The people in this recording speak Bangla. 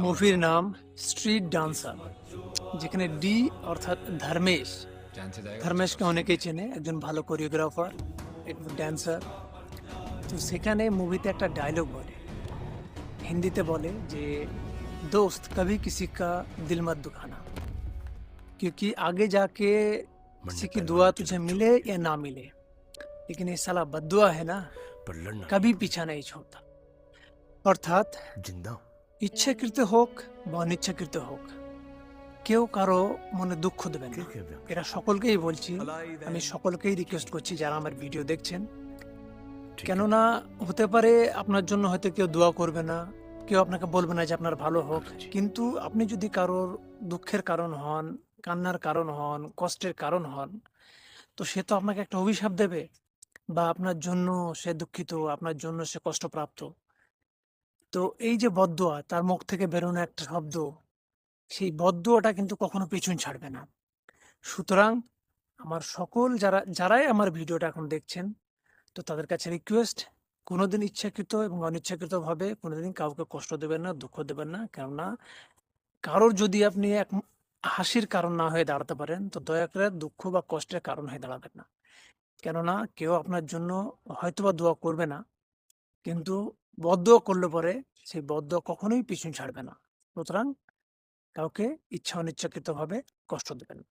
মুভির নাম স্ট্রিট ডান্সার, যেখানে ডি অর্থাৎ ধর্মেশ। ধর্মেশকে অনেকেই চেনে, একজন ভালো কোরিওগ্রাফার, ড্যান্সার। তো সেখানে মুভিতে একটা ডায়লগ বলে, হিন্দিতে বলে যে दोस्त कभी किसी का दिल मत दुखाना, क्योंकि आगे जाके किसी की दुआ तुझे मिले या ना मिले, लेकिन ये साला बद्दुआ है ना, कभी पीछा नहीं छोड़ता। অর্থাৎ ইচ্ছাকৃত হোক বা অনিচ্ছাকৃত হোক, কেউ কারো মনে দুঃখ দেবেন না। এটা সকলকেই বলছি, আমি সকলকেই রিকোয়েস্ট করছি যারা আমার ভিডিও দেখছেন। কেননা হতে পারে আপনার জন্য হয়তো কেউ দোয়া করবে না, কেউ আপনাকে বলবে না যে আপনার ভালো হোক, কিন্তু আপনি যদি কারোর দুঃখের কারণ হন, কান্নার কারণ হন, কষ্টের কারণ হন, তো সে তো আপনাকে একটা অভিশাপ দেবে, বা আপনার জন্য সে দুঃখিত, আপনার জন্য সে কষ্টপ্রাপ্ত। তো এই যে বদদোয়া, তার মুখ থেকে বেরোনো একটা শব্দ, সেই বদদোয়াটা কিন্তু কখনো পিছন ছাড়বে না। সুতরাং আমার সকল যারাই আমার ভিডিওটা এখন দেখছেন, তো তাদের কাছে রিকোয়েস্ট, কোনোদিন ইচ্ছাকৃত এবং অনিচ্ছাকৃতভাবে কোনোদিন কাউকে কষ্ট দেবেন না, দুঃখ দেবেন না। কেননা কারোর যদি আপনি এক হাসির কারণ না হয়ে দাঁড়াতে পারেন, তো দয়া করে দুঃখ বা কষ্টের কারণ হয়ে দাঁড়াবেন না। কেননা কেউ আপনার জন্য হয়তোবা দোয়া করবে না, কিন্তু বদদোয়া করলে পরে সেই বদদোয়া কখনোই পিছন ছাড়বে না। সুতরাং কাউকে ইচ্ছা অনিচ্ছাকৃতভাবে কষ্ট দেবেন না।